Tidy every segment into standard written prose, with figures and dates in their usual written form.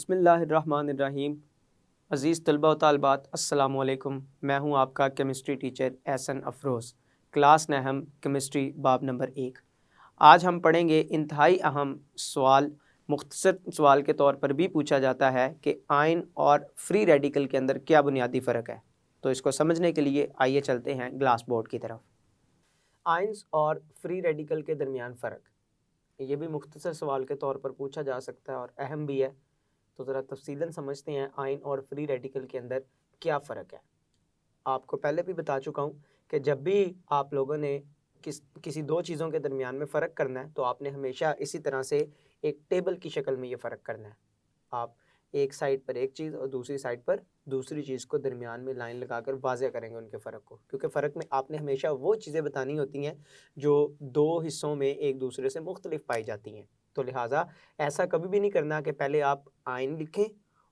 बिस्मिल्लाहिर्रहमानिर्रहीम। अज़ीज़ तलबा व तालिबात, अस्सलामुअलैकुम। मैं हूं आपका chemistry teacher Ehsan Afroz. Class नहम केमिस्ट्री बाब नंबर 1। आज हम पढ़ेंगे इंतहाई अहम सवाल। मुख्तसर सवाल के तौर पर भी पूछा जाता है कि आयन और फ्री रेडिकल के अंदर क्या बुनियादी फ़र्क है। तो इसको समझने के लिए आइए चलते हैं ग्लास बोर्ड की तरफ। आयन्स और फ्री रेडिकल के दरमियान फ़र्क, ये भी मुख्तसर सवाल के तौर पर पूछा जा सकता है और अहम भी है। तो ज़रा तफसीलन समझते हैं आयन और फ्री रेडिकल के अंदर क्या फ़र्क है। आपको पहले भी बता चुका हूँ कि जब भी आप लोगों ने किसी दो चीज़ों के दरमियान में फ़र्क करना है तो आपने हमेशा इसी तरह से एक टेबल की शक्ल में ये फ़र्क करना है। आप एक साइड पर एक चीज़ और दूसरी साइड पर दूसरी चीज़ को दरमियान में लाइन लगाकर वाज़े करेंगे उनके फ़र्क को, क्योंकि फ़र्क में आपने हमेशा वो चीज़ें बतानी होती हैं जो दो हिस्सों में एक दूसरे से मुख्तलिफ पाई जाती हैं। तो लिहाजा ऐसा कभी भी नहीं करना कि पहले आप आयन लिखें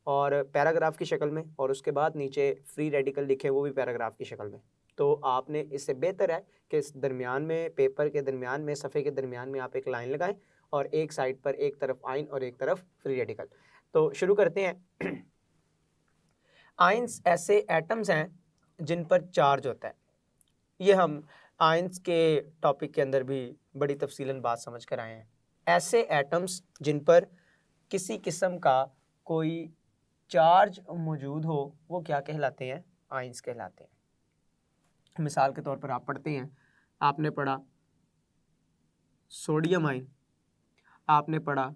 और पैराग्राफ की शक्ल में और उसके बाद नीचे फ्री रेडिकल लिखें, वो भी पैराग्राफ की शक्ल में। तो आपने इससे बेहतर है कि इस दरमियान में, पेपर के दरमियान में, सफ़े के दरमियान में आप एक लाइन लगाएं और एक साइड पर एक तरफ आयन और एक तरफ फ्री रेडिकल। तो शुरू करते हैं। आयंस ऐसे एटम्स हैं जिन पर चार्ज होता है। ये हम आयंस के टॉपिक के अंदर भी बड़ी तफसीलन बात समझ कर आए हैं। ऐसे एटम्स जिन पर किसी किस्म का कोई चार्ज मौजूद हो वो क्या कहलाते हैं? आयंस कहलाते हैं। मिसाल के तौर पर आप पढ़ते हैं, आपने पढ़ा सोडियम आयन, आपने पढ़ा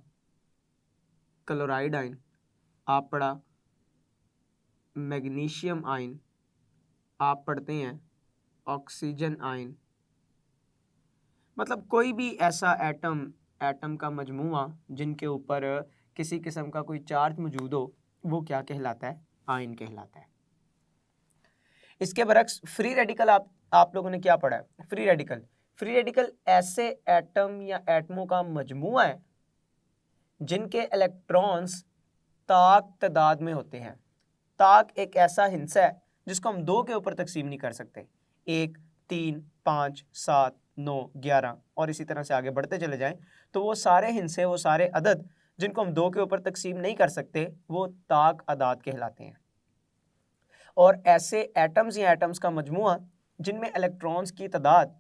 क्लोराइड आयन, आप पढ़ा मैग्नीशियम आयन, आप पढ़ते हैं ऑक्सीजन आयन। मतलब कोई भी ऐसा एटम का मजमूआ जिनके ऊपर किसी किस्म का कोई चार्ज मौजूद हो वो क्या कहलाता है? आयन कहलाता है। इसके बरक्स फ्री रेडिकल आप लोगों ने क्या पढ़ा है? फ्री रेडिकल ऐसे एटम या एटमों का मजमूआ है जिनके इलेक्ट्रॉन्स ताक तादाद में होते हैं। ताक एक ऐसा हिस्सा है जिसको हम दो के ऊपर तकसीम नहीं कर सकते। 1, 3, 5, 7, 9, 11 और इसी तरह से आगे बढ़ते चले जाएं तो वो सारे हिस्से, वो सारे अदद जिनको हम दो के ऊपर तकसीम नहीं कर सकते वो ताक अदाद कहलाते हैं। और ऐसे एटम्स या एटम्स का मजमूआ जिनमें इलेक्ट्रॉन्स की तादाद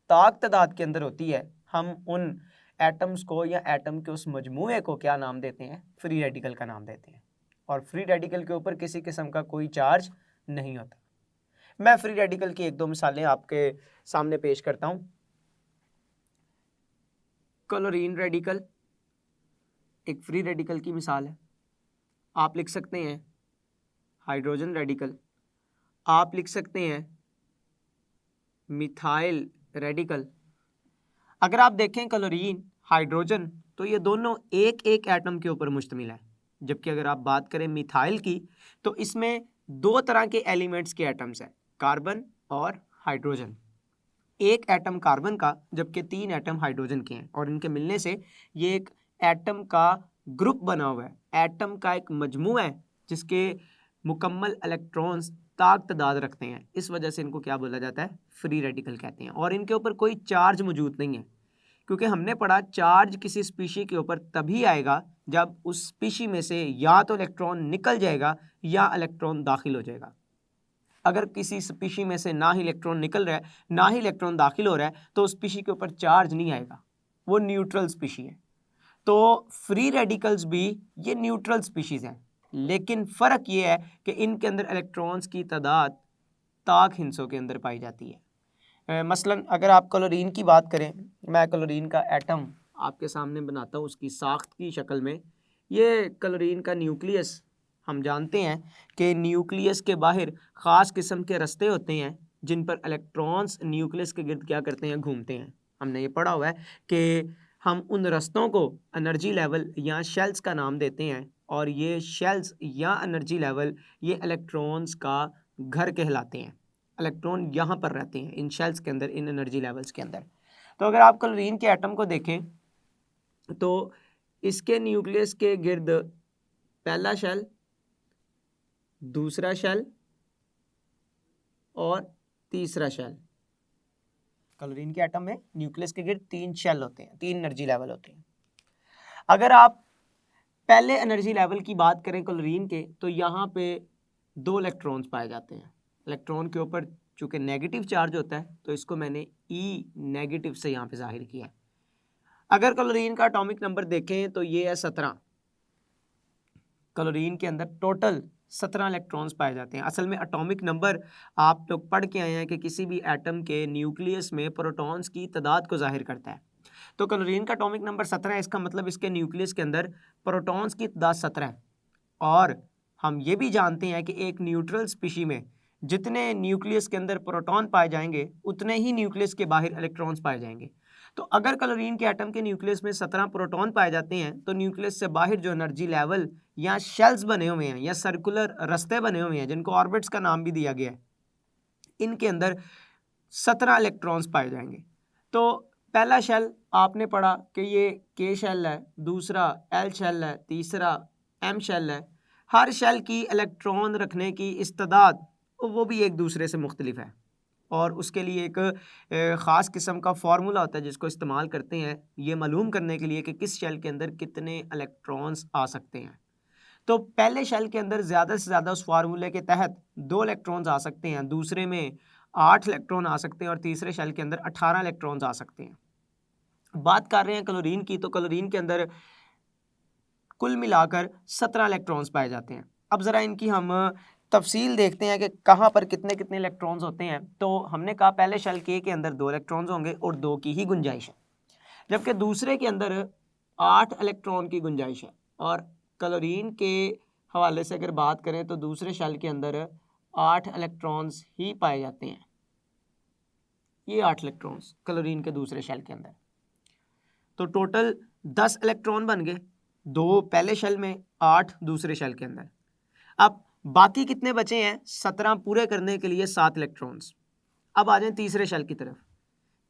ताक तादाद के अंदर होती है, हम उन एटम्स को या एटम के उस मजमूए को क्या नाम देते हैं? फ्री रेडिकल का नाम देते हैं। और फ्री रेडिकल के ऊपर किसी किस्म का कोई चार्ज नहीं होता। मैं फ्री रेडिकल की एक दो मिसालें आपके सामने पेश करता हूं। क्लोरीन रेडिकल एक फ्री रेडिकल की मिसाल है। आप लिख सकते हैं हाइड्रोजन रेडिकल, आप लिख सकते हैं मिथाइल रेडिकल। अगर आप देखें क्लोरीन, हाइड्रोजन, तो ये दोनों एक एक एटम के ऊपर मुश्तमिल है। जबकि अगर आप बात करें मिथाइल की तो इसमें दो तरह के एलिमेंट्स के एटम्स हैं, कार्बन और हाइड्रोजन। एक एटम कार्बन का जबकि 3 एटम हाइड्रोजन के हैं और इनके मिलने से ये एक एटम का ग्रुप बना हुआ है, एटम का एक मजमू है जिसके मुकम्मल इलेक्ट्रॉन्स ताक तादाद रखते हैं। इस वजह से इनको क्या बोला जाता है? फ्री रेडिकल कहते हैं। और इनके ऊपर कोई चार्ज मौजूद नहीं है, क्योंकि हमने पढ़ा चार्ज किसी स्पीशी के ऊपर तभी आएगा जब उस स्पीशी में से या तो इलेक्ट्रॉन निकल जाएगा या इलेक्ट्रॉन दाखिल हो जाएगा। अगर किसी स्पीशी में से ना ही इलेक्ट्रॉन निकल रहा है ना ही इलेक्ट्रॉन दाखिल हो रहा है तो उस स्पीशी के ऊपर चार्ज नहीं आएगा, वो न्यूट्रल स्पीशी है। तो फ्री रेडिकल्स भी ये न्यूट्रल स्पीशीज हैं, लेकिन फ़र्क ये है कि इनके अंदर इलेक्ट्रॉन्स की तादाद ताक हिस्सों के अंदर पाई जाती है। मसलन अगर आप क्लोरीन की बात करें, मैं क्लोरीन का एटम आपके सामने बनाता हूँ उसकी साख्त की शक्ल में। ये क्लोरीन का न्यूक्लियस, हम जानते हैं कि न्यूक्लियस के बाहर ख़ास किस्म के रास्ते होते हैं जिन पर इलेक्ट्रॉन्स न्यूक्लियस के गिर्द क्या करते हैं? घूमते हैं। हमने ये पढ़ा हुआ है कि हम उन रास्तों को एनर्जी लेवल या शेल्स का नाम देते हैं और ये शेल्स या एनर्जी लेवल ये इलेक्ट्रॉन्स का घर कहलाते हैं। इलेक्ट्रॉन यहाँ पर रहते हैं इन शेल्स के अंदर, इन एनर्जी लेवल्स के अंदर। तो अगर आप क्लोरीन के एटम को देखें तो इसके न्यूक्लियस के गिर्द पहला शेल, दूसरा शेल और तीसरा शेल। क्लोरीन के एटम में न्यूक्लियस के गिर्द 3 शेल होते हैं, 3 एनर्जी लेवल होते हैं। अगर आप पहले एनर्जी लेवल की बात करें क्लोरीन के, तो यहाँ पे 2 इलेक्ट्रॉन्स पाए जाते हैं। इलेक्ट्रॉन के ऊपर चूंकि नेगेटिव चार्ज होता है तो इसको मैंने ई नेगेटिव से यहाँ पे जाहिर किया है। अगर क्लोरीन का एटॉमिक नंबर देखें तो ये है 17। क्लोरीन के अंदर टोटल 17 इलेक्ट्रॉन्स पाए जाते हैं। असल में एटॉमिक नंबर आप लोग पढ़ के आए हैं कि किसी भी एटम के न्यूक्लियस में प्रोटॉन्स की तादाद को जाहिर करता है। तो क्लोरीन का एटॉमिक नंबर 17 है, इसका मतलब इसके न्यूक्लियस के अंदर प्रोटॉन्स की तादाद 17 है। और हम ये भी जानते हैं कि एक न्यूट्रल स्पीशी में जितने न्यूक्लियस के अंदर प्रोटॉन पाए जाएंगे उतने ही न्यूक्लियस के बाहर इलेक्ट्रॉन्स पाए जाएंगे। तो अगर क्लोरीन के एटम के न्यूक्लियस में 17 प्रोटॉन पाए जाते हैं तो न्यूक्लियस से बाहर जो एनर्जी लेवल या शेल्स बने हुए हैं या सर्कुलर रास्ते बने हुए हैं जिनको ऑर्बिट्स का नाम भी दिया गया है, इनके अंदर 17 इलेक्ट्रॉन्स पाए जाएंगे। तो पहला शेल आपने पढ़ा कि ये के शेल है, दूसरा एल शेल है, तीसरा एम शेल है। हर शेल की इलेक्ट्रॉन रखने की इस्तेदाद वो भी एक दूसरे से मुख्तलिफ है और उसके लिए एक ख़ास किस्म का फार्मूला होता है जिसको इस्तेमाल करते हैं ये मालूम करने के लिए कि किस शेल के अंदर कितने इलेक्ट्रॉन्स आ सकते हैं। तो पहले शेल के अंदर ज़्यादा से ज़्यादा उस फार्मूले के तहत 2 इलेक्ट्रॉन्स आ सकते हैं, दूसरे में 8 इलेक्ट्रॉन आ सकते हैं और तीसरे शेल के अंदर 18 इलेक्ट्रॉन्स आ सकते हैं। बात कर रहे हैं क्लोरीन की, तो क्लोरीन के अंदर कुल मिलाकर 17 इलेक्ट्रॉन्स पाए जाते हैं। अब ज़रा इनकी हम तफसील देखते हैं कि कहाँ पर कितने कितने इलेक्ट्रॉन्स होते हैं। तो हमने कहा पहले शेल के अंदर 2 इलेक्ट्रॉन्स होंगे और 2 की ही गुंजाइश है, जबकि दूसरे के अंदर 8 इलेक्ट्रॉन की गुंजाइश है। और क्लोरीन के हवाले से अगर बात करें तो दूसरे शेल के अंदर 8 इलेक्ट्रॉन्स ही पाए जाते हैं। ये 8 इलेक्ट्रॉन्स क्लोरीन के दूसरे शेल के अंदर, तो टोटल 10 इलेक्ट्रॉन बन गए, 2 पहले शेल में, 8 दूसरे शेल के अंदर। अब बाकी कितने बचे हैं? 17 पूरे करने के लिए 7 इलेक्ट्रॉन्स। अब आ जाए तीसरे शेल की तरफ।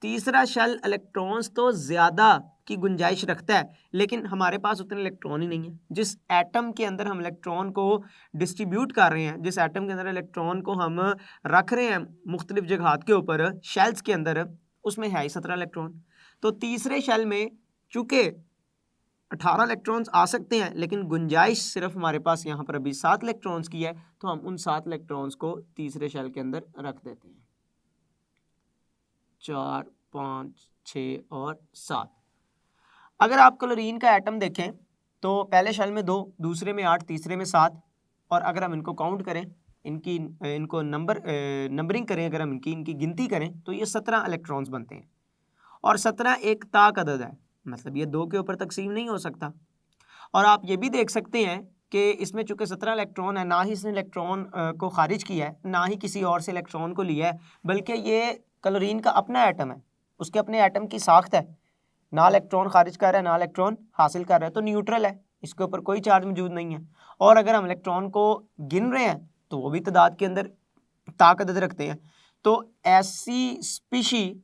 तीसरा शेल इलेक्ट्रॉन्स तो ज़्यादा की गुंजाइश रखता है लेकिन हमारे पास उतने इलेक्ट्रॉन ही नहीं है। जिस एटम के अंदर हम इलेक्ट्रॉन को डिस्ट्रीब्यूट कर रहे हैं, जिस एटम के अंदर इलेक्ट्रॉन को हम रख रहे हैं मुख्तलिफ जगहात के ऊपर शेल्स के अंदर, उसमें है ही 17 इलेक्ट्रॉन। तो तीसरे शेल में चूँकि 18 इलेक्ट्रॉन्स आ सकते हैं लेकिन गुंजाइश सिर्फ हमारे पास यहाँ पर अभी 7 इलेक्ट्रॉन्स की है, तो हम उन 7 इलेक्ट्रॉन्स को तीसरे शेल के अंदर रख देते हैं। 4, 5, 6 और 7। अगर आप क्लोरीन का एटम देखें तो पहले शेल में 2, दूसरे में 8, तीसरे में 7। और अगर हम इनको काउंट करें, इनको नंबरिंग करें, अगर हम इनकी गिनती करें तो ये 17 इलेक्ट्रॉन्स बनते हैं। और 17 एक ताक अदद है, मतलब ये 2 के ऊपर तकसीम नहीं हो सकता। और आप ये भी देख सकते हैं कि इसमें चूंकि 17 इलेक्ट्रॉन है, ना ही इसने इलेक्ट्रॉन को खारिज किया है, ना ही किसी और से इलेक्ट्रॉन को लिया है, बल्कि ये क्लोरीन का अपना एटम है, उसके अपने एटम की साख्त है, ना इलेक्ट्रॉन खारिज कर रहा है ना इलेक्ट्रॉन हासिल कर रहा है, तो न्यूट्रल है, इसके ऊपर कोई चार्ज मौजूद नहीं है। और अगर हम इलेक्ट्रॉन को गिन रहे हैं तो वो भी तादाद के अंदर ताकत रखते हैं। तो ऐसी स्पीशी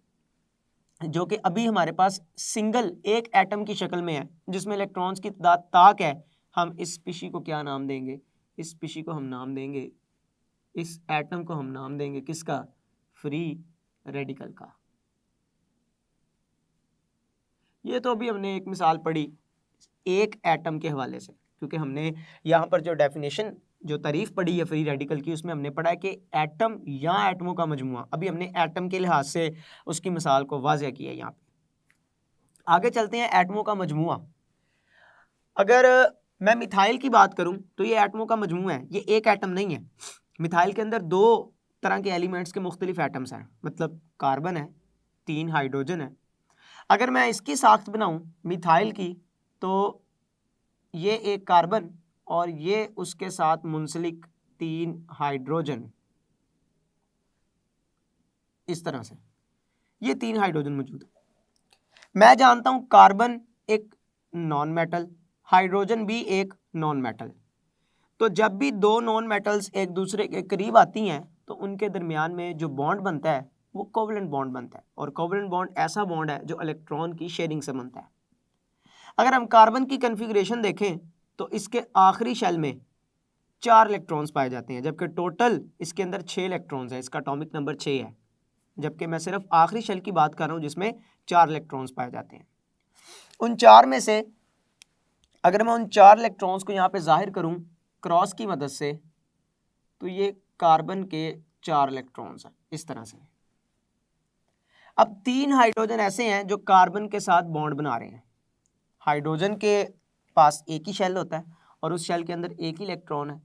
जो कि अभी हमारे पास सिंगल एक एटम की शक्ल में है जिसमें इलेक्ट्रॉन्स की तादाद ताक है, हम इस स्पीशी को क्या नाम देंगे? इस स्पीशी को हम नाम देंगे, इस एटम को हम नाम देंगे किसका? फ्री रेडिकल का। ये तो अभी हमने एक मिसाल पढ़ी एक एटम के हवाले से, क्योंकि हमने यहाँ पर जो डेफिनेशन जो तारीफ पढ़ी है फ्री रेडिकल की, उसमें हमने पढ़ा है कि एटम या एटमों का मजमुआ। अभी हमने एटम के लिहाज से उसकी मिसाल को वाज़ह किया है यहाँ पे। आगे चलते हैं, एटमों का मजमुआ। अगर मैं मिथाइल की बात करूँ तो ये एटमों का मजमुआ है, ये एक एटम नहीं है। मिथाइल के अंदर 2 तरह के एलिमेंट्स के मुख्तलिफ एटम्स हैं, मतलब कार्बन है, 3 हाइड्रोजन है। अगर मैं इसकी साख्त बनाऊँ मिथाइल की, तो ये एक कार्बन और ये उसके साथ मुंसलिक 3 हाइड्रोजन, इस तरह से ये 3 हाइड्रोजन मौजूद है। मैं जानता हूं कार्बन एक नॉन मेटल, हाइड्रोजन भी एक नॉन मेटल। तो जब भी 2 नॉन मेटल्स एक दूसरे के करीब आती हैं तो उनके दरमियान में जो बॉन्ड बनता है वो कोवलेंट बॉन्ड बनता है। और कोवलेंट बॉन्ड ऐसा बॉन्ड है जो इलेक्ट्रॉन की शेयरिंग से बनता है। अगर हम कार्बन की कन्फिगरेशन देखें तो इसके आखिरी शेल में 4 इलेक्ट्रॉन्स पाए जाते हैं, जबकि टोटल इसके अंदर 6 इलेक्ट्रॉन्स है, इसका एटॉमिक नंबर 6 है। जबकि मैं सिर्फ आखिरी शेल की बात कर रहा हूँ जिसमें 4 इलेक्ट्रॉन्स पाए जाते हैं। उन 4 में से अगर मैं उन 4 इलेक्ट्रॉन्स को यहाँ पे जाहिर करूँ क्रॉस की मदद से, तो ये कार्बन के 4 इलेक्ट्रॉन्स हैं इस तरह से। अब 3 हाइड्रोजन ऐसे हैं जो कार्बन के साथ बॉन्ड बना रहे हैं। हाइड्रोजन के पास एक ही शेल होता है और उस शेल के अंदर एक ही इलेक्ट्रॉन है।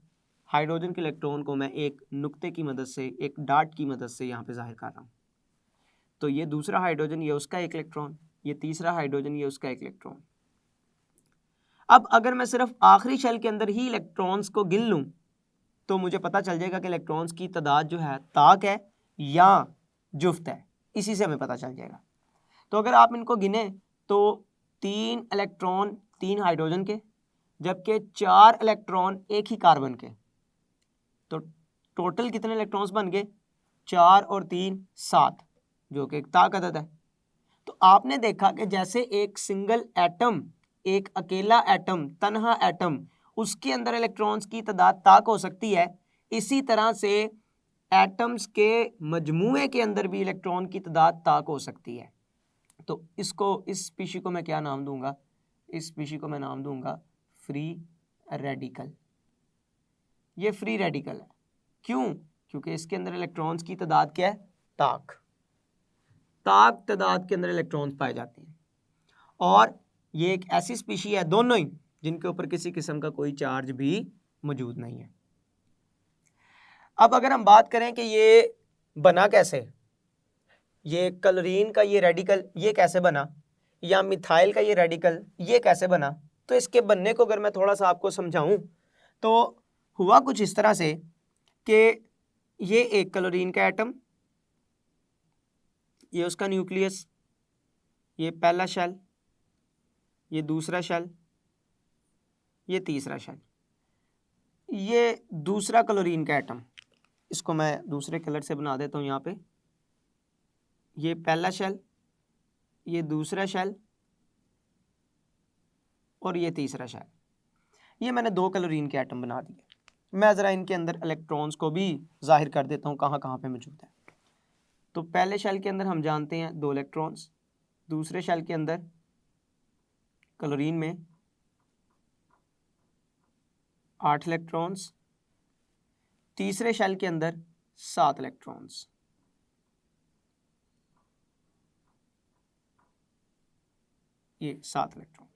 हाइड्रोजन के इलेक्ट्रॉन को मैं एक नुक्ते की मदद से, एक डाट की मदद से यहाँ पे जाहिर कर रहा हूँ। तो ये दूसरा हाइड्रोजन, ये उसका एक इलेक्ट्रॉन, ये तीसरा हाइड्रोजन, ये उसका एक इलेक्ट्रॉन। अब अगर मैं सिर्फ आखिरी शेल के अंदर ही इलेक्ट्रॉन्स को गिन लूँ तो मुझे पता चल जाएगा कि इलेक्ट्रॉन्स की तादाद जो है ताक है या जुफ्त है, इसी से हमें पता चल जाएगा। तो अगर आप इनको गिने तो 3 इलेक्ट्रॉन 3 हाइड्रोजन के, जबकि 4 इलेक्ट्रॉन एक ही कार्बन के, तो टोटल कितने इलेक्ट्रॉन्स बन गए? 4 और 3 7, जो कि एक ताक अदद है। तो आपने देखा कि जैसे एक सिंगल एटम, एक अकेला एटम, तन्हा एटम, उसके अंदर इलेक्ट्रॉन्स की तादाद ताक हो सकती है, इसी तरह से एटम्स के मजमूए के अंदर भी इलेक्ट्रॉन की तादाद ताक हो सकती है। तो इस स्पीशी को मैं क्या नाम दूंगा? इस स्पीशी को मैं नाम दूंगा फ्री रेडिकल। ये फ्री रेडिकल है। क्यों? क्योंकि इसके अंदर इलेक्ट्रॉन्स की तादाद क्या है? ताक तादाद के अंदर इलेक्ट्रॉन्स पाए जाते हैं। और ये एक ऐसी स्पीशी है, दोनों ही, जिनके ऊपर किसी किस्म का कोई चार्ज भी मौजूद नहीं है। अब अगर हम बात करें कि ये बना कैसे, ये क्लोरीन का ये रेडिकल ये कैसे बना, या मिथाइल का ये रेडिकल ये कैसे बना, तो इसके बनने को अगर मैं थोड़ा सा आपको समझाऊं तो हुआ कुछ इस तरह से कि ये एक क्लोरीन का एटम, ये उसका न्यूक्लियस, ये पहला शेल, ये दूसरा शेल, ये तीसरा शेल, ये दूसरा क्लोरीन का एटम, इसको मैं दूसरे कलर से बना देता हूँ यहाँ पे। ये पहला शेल, ये दूसरा शेल और ये तीसरा शेल। ये मैंने 2 क्लोरीन के एटम बना दिए। मैं ज़रा इनके अंदर इलेक्ट्रॉन्स को भी जाहिर कर देता हूँ कहाँ कहाँ पे मौजूद है। तो पहले शेल के अंदर हम जानते हैं 2 इलेक्ट्रॉन्स, दूसरे शेल के अंदर क्लोरीन में 8 इलेक्ट्रॉन्स, तीसरे शेल के अंदर 7 इलेक्ट्रॉन्स। ये 7 इलेक्ट्रॉन।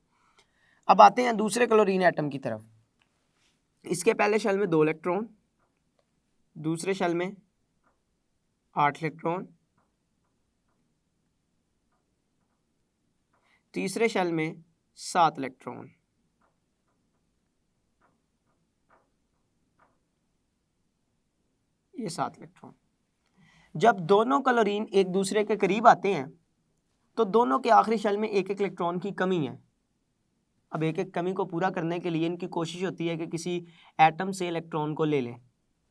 अब आते हैं दूसरे क्लोरीन एटम की तरफ। इसके पहले शेल में 2 इलेक्ट्रॉन, दूसरे शेल में 8 इलेक्ट्रॉन, तीसरे शेल में 7 इलेक्ट्रॉन। ये 7 इलेक्ट्रॉन। जब दोनों क्लोरीन एक दूसरे के करीब आते हैं तो दोनों के आखिरी शेल में एक एक इलेक्ट्रॉन की कमी है। अब एक एक कमी को पूरा करने के लिए इनकी कोशिश होती है कि किसी एटम से इलेक्ट्रॉन को ले लें।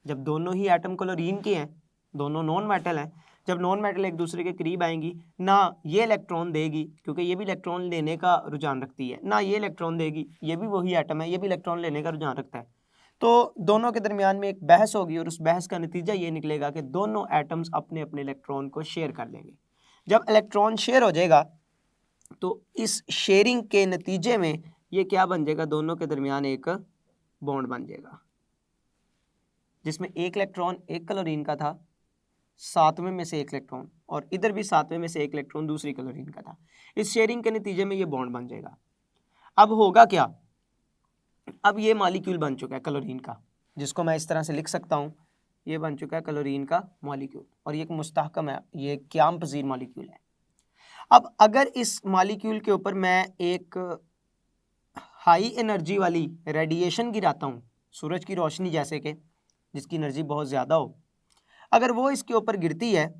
जब दोनों ही एटम क्लोरीन के हैं, दोनों नॉन मेटल हैं, जब नॉन मेटल एक दूसरे के करीब आएंगी, ना ये इलेक्ट्रॉन देगी क्योंकि ये भी इलेक्ट्रॉन लेने का रुझान रखती है, ना ये इलेक्ट्रॉन देगी, ये भी वही एटम है, ये भी इलेक्ट्रॉन लेने का रुझान रखता है। तो दोनों के दरमियान में एक बहस होगी और उस बहस का नतीजा ये निकलेगा कि दोनों एटम्स अपने अपने इलेक्ट्रॉन को शेयर कर लेंगे। जब इलेक्ट्रॉन शेयर हो जाएगा तो इस शेयरिंग के नतीजे में ये क्या बन जाएगा? दोनों के दरमियान एक बॉन्ड बन जाएगा, जिसमें एक इलेक्ट्रॉन एक क्लोरीन का था, 7वें में से एक इलेक्ट्रॉन, और इधर भी 7वें में से एक इलेक्ट्रॉन दूसरी क्लोरीन का था। इस शेयरिंग के नतीजे में ये बॉन्ड बन जाएगा। अब होगा क्या? अब ये मॉलिक्यूल बन चुका है क्लोरीन का, जिसको मैं इस तरह से लिख सकता हूँ, ये बन चुका है क्लोरीन का मॉलिक्यूल, और ये एक मुस्तहकम है, ये क़याम पज़ीर मॉलिक्यूल है। अब अगर इस मॉलिक्यूल के ऊपर मैं एक हाई एनर्जी वाली रेडिएशन गिराता हूँ, सूरज की रोशनी जैसे कि, जिसकी एनर्जी बहुत ज़्यादा हो, अगर वो इसके ऊपर गिरती है,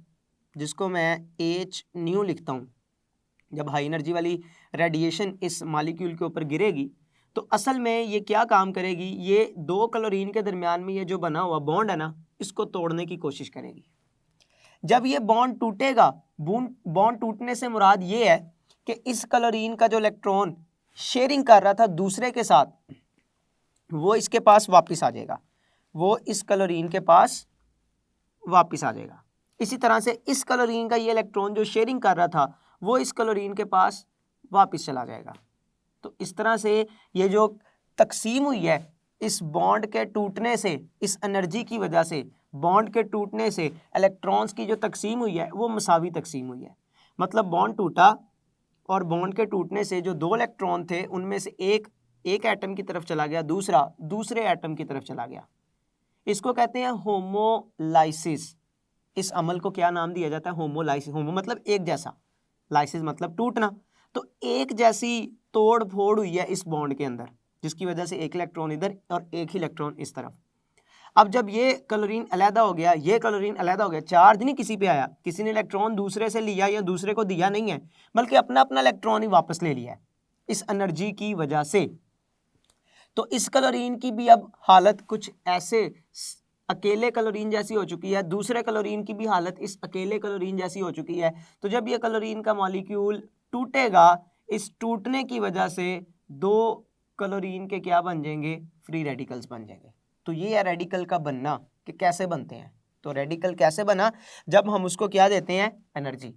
जिसको मैं H न्यू लिखता हूँ, जब हाई एनर्जी वाली रेडिएशन इस मॉलिक्यूल के ऊपर गिरेगी तो असल में ये क्या काम करेगी? ये 2 क्लोरीन के दरमियान में ये जो बना हुआ बॉन्ड है ना, इसको तोड़ने की कोशिश करेगी। जब ये बॉन्ड टूटेगा, बॉन्ड टूटने से मुराद ये है कि इस क्लोरीन का जो इलेक्ट्रॉन शेयरिंग कर रहा था दूसरे के साथ, वो इसके पास वापस आ जाएगा, वो इस क्लोरीन के पास वापस आ जाएगा। इसी तरह से इस क्लोरीन का ये इलेक्ट्रॉन जो शेयरिंग कर रहा था वो इस क्लोरीन के पास वापस चला जाएगा। तो इस तरह से ये जो तकसीम हुई है इस बॉन्ड के टूटने से, इस एनर्जी की वजह से, बॉन्ड के टूटने से इलेक्ट्रॉन्स की जो तकसीम हुई है वो मसावी तकसीम हुई है। मतलब बॉन्ड टूटा और बॉन्ड के टूटने से जो 2 इलेक्ट्रॉन थे उनमें से एक एटम की तरफ चला गया, दूसरा दूसरे एटम की तरफ चला गया। इसको कहते हैं होमोलाइसिस। इस अमल को क्या नाम दिया जाता है? होमोलाइसिस। होमो मतलब एक जैसा, लाइसिस मतलब टूटना। तो एक जैसी तोड़ फोड़ हुई है इस बॉन्ड के अंदर, जिसकी वजह से एक इलेक्ट्रॉन इधर और एक ही इलेक्ट्रॉन इस तरफ। अब जब ये क्लोरीन अलहदा हो गया, ये क्लोरीन अलहदा हो गया, चार्ज नहीं किसी पे आया, किसी ने इलेक्ट्रॉन दूसरे से लिया या दूसरे को दिया नहीं है, बल्कि अपना अपना इलेक्ट्रॉन ही वापस ले लिया है इस एनर्जी की वजह से। तो इस क्लोरीन की भी अब हालत कुछ ऐसे अकेले क्लोरीन जैसी हो चुकी है, दूसरे क्लोरीन की भी हालत इस अकेले क्लोरीन जैसी हो चुकी है। तो जब ये क्लोरीन का मॉलिक्यूल टूटेगा, इस टूटने की वजह से 2 क्लोरीन के क्या बन जाएंगे? फ्री रेडिकल्स बन जाएंगे। तो ये है रेडिकल का बनना कि कैसे बनते हैं। तो रेडिकल कैसे बना? जब हम उसको क्या देते हैं? एनर्जी।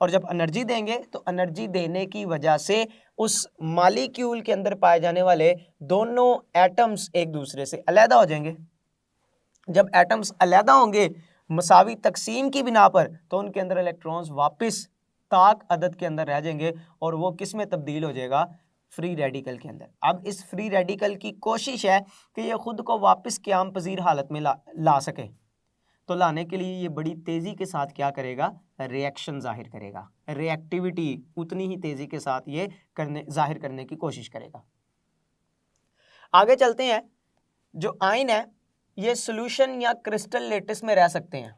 और जब एनर्जी देंगे तो एनर्जी देने की वजह से उस मॉलिक्यूल के अंदर पाए जाने वाले दोनों एटम्स एक दूसरे से अलहदा हो जाएंगे। जब एटम्स अलहदा होंगे मसावी तकसीम की बिना पर, तो उनके अंदर इलेक्ट्रॉन्स वापस ताक अदद के अंदर रह जाएंगे और वो किस में तब्दील हो जाएगा? फ्री रेडिकल के अंदर। अब इस फ्री रेडिकल की कोशिश है कि ये खुद को वापस क़याम पजीर हालत में ला सके। तो लाने के लिए ये बड़ी तेज़ी के साथ क्या करेगा? रिएक्शन जाहिर करेगा। रिएक्टिविटी उतनी ही तेज़ी के साथ ये जाहिर करने की कोशिश करेगा। आगे चलते हैं। जो आयन है ये सोल्यूशन या क्रिस्टल लेटिस में रह सकते हैं।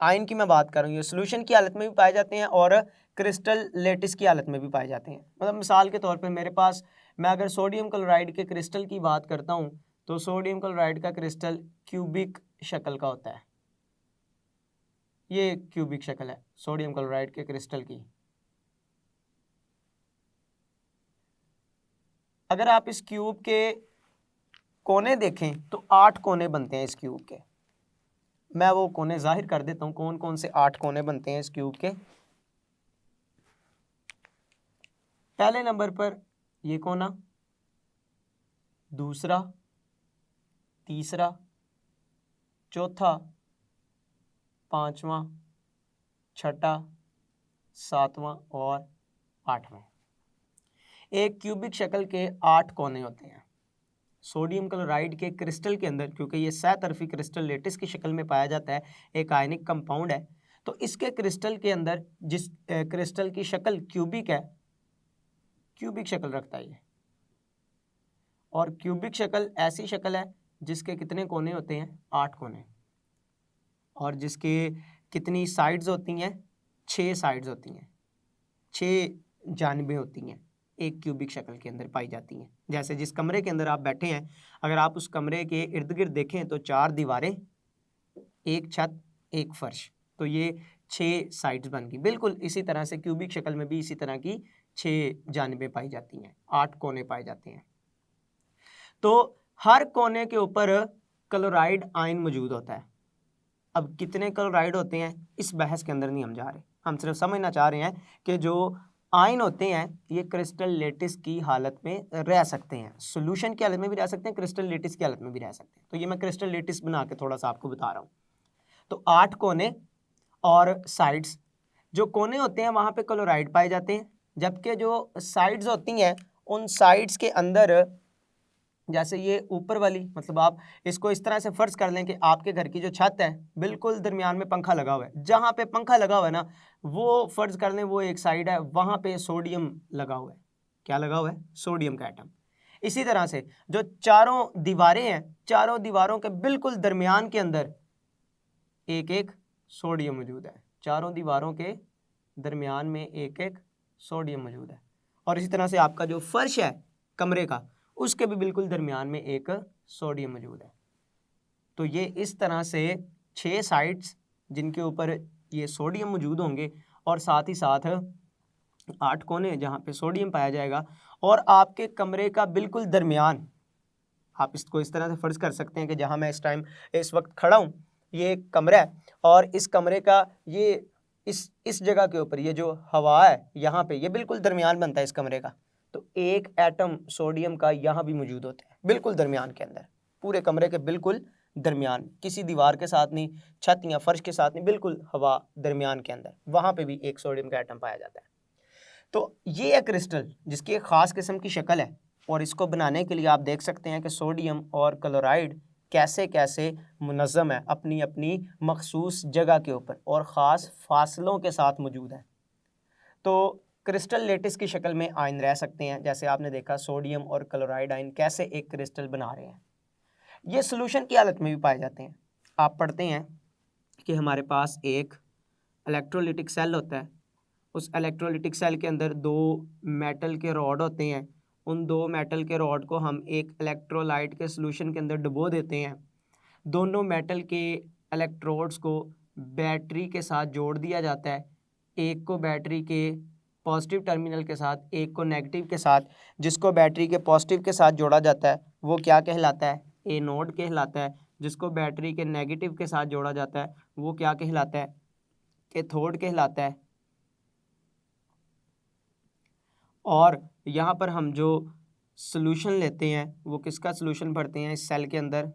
आयन की मैं बात कर रहा हूँ, ये सोल्यूशन की हालत में भी पाए जाते हैं और क्रिस्टल लेटिस की हालत में भी पाए जाते हैं। मतलब मिसाल के तौर पे मेरे पास, मैं अगर सोडियम क्लोराइड के क्रिस्टल की बात करता हूँ तो सोडियम क्लोराइड का क्रिस्टल क्यूबिक शक्ल का होता है। ये क्यूबिक शक्ल है सोडियम क्लोराइड के क्रिस्टल की। अगर आप इस क्यूब के कोने देखें तो 8 कोने बनते हैं इस क्यूब के। मैं वो कोने जाहिर कर देता हूँ, कौन कौन से 8 कोने बनते हैं इस क्यूब के। पहले नंबर पर ये कोना, दूसरा, तीसरा, चौथा, पांचवा, छठा, सातवां और आठवां। एक क्यूबिक शक्ल के 8 कोने होते हैं। सोडियम क्लोराइड के क्रिस्टल के अंदर, क्योंकि ये सहतरफी क्रिस्टल लेटिस की शक्ल में पाया जाता है, एक आयनिक कंपाउंड है, तो इसके क्रिस्टल के अंदर जिस क्रिस्टल की शक्ल क्यूबिक है, क्यूबिक शक्ल रखता है ये। और क्यूबिक शक्ल ऐसी शक्ल है जिसके कितने कोने होते हैं? 8 कोने। और जिसके कितनी साइड्स होती हैं? 6 साइड्स होती हैं, 6 जानिबें होती हैं, एक क्यूबिक शक्ल के अंदर पाई जाती हैं। जैसे जिस कमरे के अंदर आप बैठे हैं, अगर आप उस कमरे के इर्द गिर्द देखें तो 4 दीवारें, एक छत, एक फर्श, तो ये 6 साइड्स बन गई। बिल्कुल इसी तरह से क्यूबिक शक्ल में भी इसी तरह की 6 जानिबें पाई जाती हैं, 8 कोने पाए जाते हैं। तो हर कोने के ऊपर क्लोराइड आयन मौजूद होता है। अब कितने क्लोराइड होते हैं इस बहस के अंदर नहीं हम जा रहे, हम सिर्फ समझना चाह रहे हैं कि जो आयन होते हैं ये क्रिस्टल लेटिस की हालत में रह सकते हैं, सॉल्यूशन की हालत में भी रह सकते हैं, क्रिस्टल लेटिस की हालत में भी रह सकते हैं। तो ये मैं क्रिस्टल लेटिस बना के थोड़ा सा आपको बता रहा हूँ। तो 8 कोने और साइड्स, जो कोने होते हैं वहाँ पे क्लोराइड पाए जाते हैं, जबकि जो साइड्स होती हैं उन साइड्स के अंदर, जैसे ये ऊपर वाली, मतलब आप इसको इस तरह से फर्ज कर लें कि आपके घर की जो छत है बिल्कुल दरमियान में पंखा लगा हुआ है, जहाँ पे पंखा लगा हुआ है ना, वो फर्ज कर लें वो एक साइड है, वहाँ पे सोडियम लगा हुआ है। क्या लगा हुआ है? सोडियम का एटम। इसी तरह से जो चारों दीवारें हैं, चारों दीवारों के बिल्कुल दरमियान के अंदर एक एक सोडियम मौजूद है। चारों दीवारों के दरमियान में एक एक सोडियम मौजूद है। और इसी तरह से आपका जो फर्श है कमरे का, उसके भी बिल्कुल दरमियान में एक सोडियम मौजूद है। तो ये इस तरह से 6 साइड्स जिनके ऊपर ये सोडियम मौजूद होंगे और साथ ही साथ 8 कोने जहाँ पे सोडियम पाया जाएगा। और आपके कमरे का बिल्कुल दरमियान, आप इसको इस तरह से फर्ज कर सकते हैं कि जहाँ मैं इस वक्त खड़ा हूँ, ये एक कमरा है और इस कमरे का ये इस जगह के ऊपर ये जो हवा है यहाँ पे, ये बिल्कुल दरमियान बनता है इस कमरे का। तो एक एटम सोडियम का यहाँ भी मौजूद होता है, बिल्कुल दरमियान के अंदर, पूरे कमरे के बिल्कुल दरमियान, किसी दीवार के साथ नहीं, छत या फर्श के साथ नहीं, बिल्कुल हवा दरमियान के अंदर, वहाँ पे भी एक सोडियम का एटम पाया जाता है। तो ये एक क्रिस्टल जिसकी एक ख़ास किस्म की शक्ल है, और इसको बनाने के लिए आप देख सकते हैं कि सोडियम और क्लोराइड कैसे कैसे मुनज़्ज़म है अपनी अपनी मखसूस जगह के ऊपर और ख़ास फासलों के साथ मौजूद है। तो क्रिस्टल लेटिस की शक्ल में आयन रह सकते हैं, जैसे आपने देखा सोडियम और क्लोराइड आयन कैसे एक क्रिस्टल बना रहे हैं। ये सोल्यूशन की हालत में भी पाए जाते हैं। आप पढ़ते हैं कि हमारे पास एक इलेक्ट्रोलिटिक सेल होता है, उस इलेक्ट्रोलिटिक सेल के अंदर दो मेटल के रॉड होते हैं, उन दो मेटल के रॉड को हम एक इलेक्ट्रोलाइट के सोल्यूशन के अंदर डुबो देते हैं, दोनों मेटल के इलेक्ट्रोड्स को बैटरी के साथ जोड़ दिया जाता है, एक को बैटरी के पॉजिटिव टर्मिनल के साथ, एक को नेगेटिव के साथ। जिसको बैटरी के पॉजिटिव के साथ जोड़ा जाता है वो क्या कहलाता है? एनोड कहलाता है। जिसको बैटरी के नेगेटिव के साथ जोड़ा जाता है वो क्या कहलाता है? कैथोड कहलाता है। और यहाँ पर हम जो सॉल्यूशन लेते हैं वो किसका सॉल्यूशन भरते हैं? इस सेल के अंदर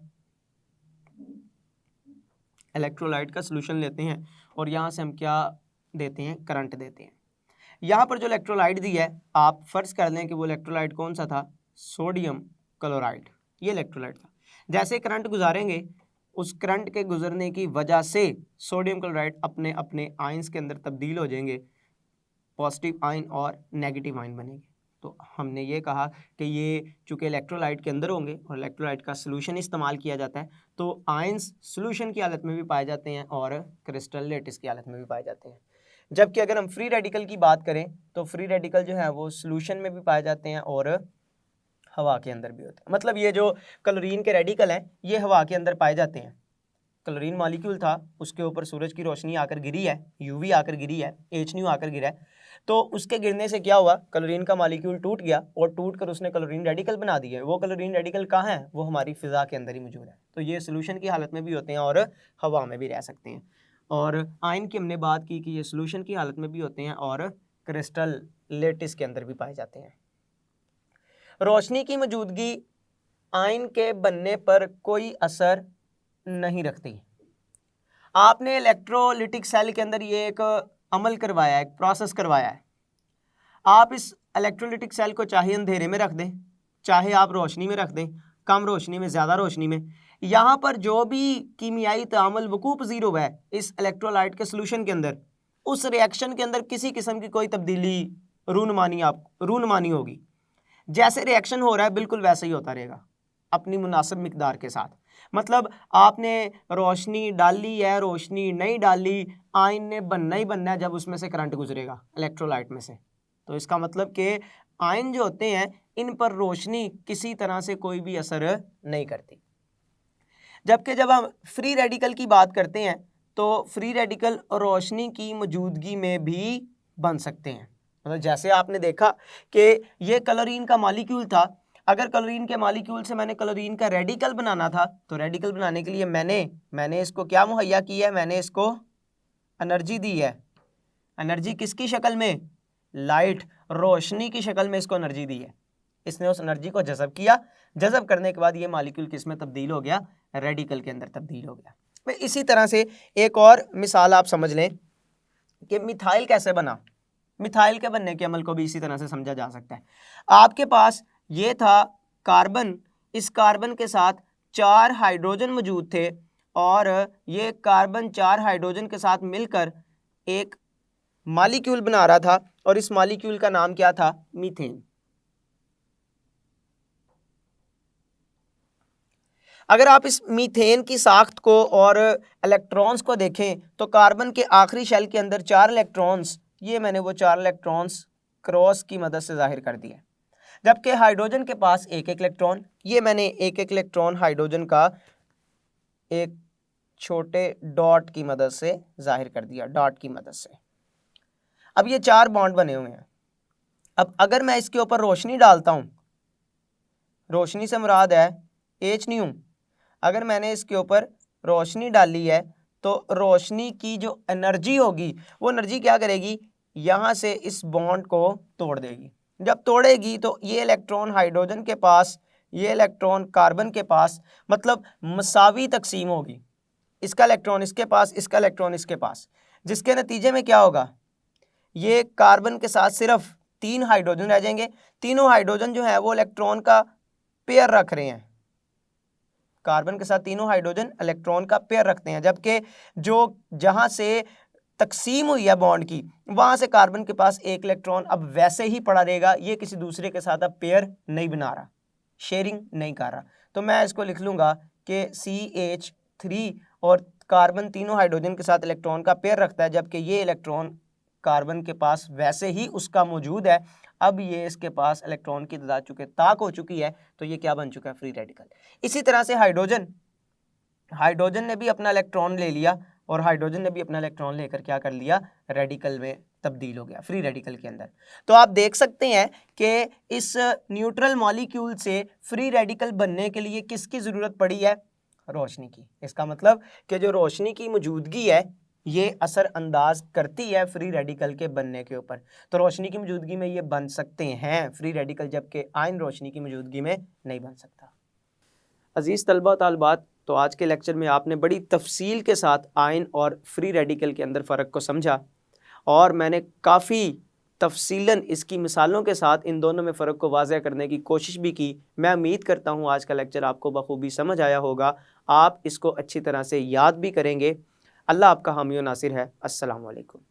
इलेक्ट्रोलाइट का सॉल्यूशन लेते हैं, और यहाँ से हम क्या देते हैं? करंट देते हैं। यहाँ पर जो इलेक्ट्रोलाइट दी है, आप फर्ज कर लें कि वो इलेक्ट्रोलाइट कौन सा था? सोडियम क्लोराइड, ये इलेक्ट्रोलाइट था। जैसे करंट गुजारेंगे, उस करंट के गुजरने की वजह से सोडियम क्लोराइड अपने अपने आयंस के अंदर तब्दील हो जाएंगे, पॉजिटिव आयन और नेगेटिव आयन बनेंगे। तो हमने ये कहा कि ये चूँकि इलेक्ट्रोलाइट के अंदर होंगे और इलेक्ट्रोलाइट का सॉल्यूशन इस्तेमाल किया जाता है, तो आयंस सॉल्यूशन की हालत में भी पाए जाते हैं और क्रिस्टल लेटिस की हालत में भी पाए जाते हैं। जबकि अगर हम फ्री रेडिकल की बात करें तो फ्री रेडिकल जो है वो सॉल्यूशन में भी पाए जाते हैं और हवा के अंदर भी होते हैं। मतलब ये जो क्लोरीन के रेडिकल हैं ये हवा के अंदर पाए जाते हैं। क्लोरीन मॉलिक्यूल था, उसके ऊपर सूरज की रोशनी आकर गिरी है, यूवी आकर गिरी है, HNU आकर गिरा है, तो उसके गिरने से क्या हुआ? क्लोरीन का मॉलिक्यूल टूट गया और टूट कर उसने क्लोरीन रेडिकल बना दिया। वो क्लोरीन रेडिकल कहाँ है? वो हमारी फिजा के अंदर ही मौजूद है। तो ये सोल्यूशन की हालत में भी होते हैं और हवा में भी रह सकते हैं। और आयन की हमने बात की कि ये सोल्यूशन की हालत में भी होते हैं और क्रिस्टल लेटिस के अंदर भी पाए जाते हैं। रोशनी की मौजूदगी आयन के बनने पर कोई असर नहीं रखती। आपने इलेक्ट्रोलिटिक सेल के अंदर ये एक अमल करवाया है, एक प्रोसेस करवाया है। आप इस इलेक्ट्रोलिटिक सेल को चाहे अंधेरे में रख दें, चाहे आप रोशनी में रख दें, कम रोशनी में, ज़्यादा रोशनी में, यहाँ पर जो भी कीमियाई तामल वकूफ़ ज़ीरो है इस इलेक्ट्रोलाइट के सोल्यूशन के अंदर, उस रिएक्शन के अंदर किसी किस्म की कोई तब्दीली रूनमानी होगी। जैसे रिएक्शन हो रहा है बिल्कुल वैसे ही होता रहेगा अपनी मुनासिब मिकदार के साथ। मतलब आपने रोशनी डाली है, रोशनी नहीं डाली, आयन ने बनना ही बनना है जब उसमें से करंट गुजरेगा इलेक्ट्रोलाइट में से। तो इसका मतलब कि आयन जो होते हैं इन पर रोशनी किसी तरह से कोई भी असर नहीं करती। जबकि जब हम फ्री रेडिकल की बात करते हैं तो फ्री रेडिकल रोशनी की मौजूदगी में भी बन सकते हैं। मतलब जैसे आपने देखा कि ये क्लोरीन का मॉलिक्यूल था, अगर क्लोरीन के मॉलिक्यूल से मैंने क्लोरीन का रेडिकल बनाना था तो रेडिकल बनाने के लिए मैंने इसको क्या मुहैया किया है? मैंने इसको एनर्जी दी है। एनर्जी किसकी शक्ल में? लाइट, रोशनी की शक्ल में इसको एनर्जी दी है। इसने उस एनर्जी को जज़ब किया, जज़ब करने के बाद ये मॉलिक्यूल किस में तब्दील हो गया? रेडिकल के अंदर तब्दील हो गया। भाई इसी तरह से एक और मिसाल आप समझ लें कि मिथाइल कैसे बना। मिथाइल के बनने के अमल को भी इसी तरह से समझा जा सकता है। आपके पास ये था कार्बन, इस कार्बन के साथ 4 हाइड्रोजन मौजूद थे और ये कार्बन 4 हाइड्रोजन के साथ मिलकर एक मॉलिक्यूल बना रहा था और इस मॉलिक्यूल का नाम क्या था? मीथेन। अगर आप इस मीथेन की साख्त को और इलेक्ट्रॉन्स को देखें तो कार्बन के आखिरी शेल के अंदर 4 इलेक्ट्रॉन्स, ये मैंने वो 4 इलेक्ट्रॉन्स क्रॉस की मदद से जाहिर कर दिया। जबकि हाइड्रोजन के पास एक एक इलेक्ट्रॉन, ये मैंने एक एक इलेक्ट्रॉन हाइड्रोजन का एक छोटे डॉट की मदद से जाहिर कर दिया, डॉट की मदद से। अब ये 4 बॉन्ड बने हुए हैं। अब अगर मैं इसके ऊपर रोशनी डालता हूँ, रोशनी से मुराद है HNU, अगर मैंने इसके ऊपर रोशनी डाली है तो रोशनी की जो एनर्जी होगी वो एनर्जी क्या करेगी? यहाँ से इस बॉन्ड को तोड़ देगी। जब तोड़ेगी तो ये इलेक्ट्रॉन हाइड्रोजन के पास, ये इलेक्ट्रॉन कार्बन के पास, मतलब मसावी तकसीम होगी, इसका इलेक्ट्रॉन इसके पास, इसका इलेक्ट्रॉन इसके पास, जिसके नतीजे में क्या होगा, ये कार्बन के साथ सिर्फ 3 हाइड्रोजन रह जाएंगे। तीनों हाइड्रोजन जो है वो इलेक्ट्रॉन का पेयर रख रहे हैं, कार्बन के साथ तीनों हाइड्रोजन इलेक्ट्रॉन का पेयर रखते हैं, जबकि जो जहां से तकसीम हुई है बॉन्ड की, वहां से कार्बन के पास एक इलेक्ट्रॉन अब वैसे ही पड़ा रहेगा, ये किसी दूसरे के साथ अब पेयर नहीं बना रहा, शेयरिंग नहीं कर रहा। तो मैं इसको लिख लूंगा कि CH3 और कार्बन तीनों हाइड्रोजन के साथ इलेक्ट्रॉन का पेयर रखता है, जबकि ये इलेक्ट्रॉन कार्बन के पास वैसे ही उसका मौजूद है, अब ये इसके पास इलेक्ट्रॉन की तादाद चूंकि ताक हो चुकी है तो ये क्या बन चुका है, फ्री रेडिकल। इसी तरह से हाइड्रोजन ने भी अपना इलेक्ट्रॉन ले लिया और हाइड्रोजन ने भी अपना इलेक्ट्रॉन लेकर क्या कर लिया, रेडिकल में तब्दील हो गया, फ्री रेडिकल के अंदर। तो आप देख सकते हैं कि इस न्यूट्रल मॉलिक्यूल से फ्री रेडिकल बनने के लिए किसकी ज़रूरत पड़ी है, रोशनी की। इसका मतलब कि जो रोशनी की मौजूदगी है ये असर अंदाज करती है फ्री रेडिकल के बनने के ऊपर। तो रोशनी की मौजूदगी में ये बन सकते हैं फ्री रेडिकल, जबकि आयन रोशनी की मौजूदगी में नहीं बन सकता। अजीज़ तलबा तालबात, तो आज के लेक्चर में आपने बड़ी तफसील के साथ आयन और फ्री रेडिकल के अंदर फ़र्क को समझा और मैंने काफ़ी तफसीलन इसकी मिसालों के साथ इन दोनों में फ़र्क को वाज़ह करने की कोशिश भी की। मैं उम्मीद करता हूँ आज का लेक्चर आपको बखूबी समझ आया होगा, आप इसको अच्छी तरह से याद भी करेंगे। अल्लाह आपका हामी व नासिर है। अस्सलामु अलैकुम।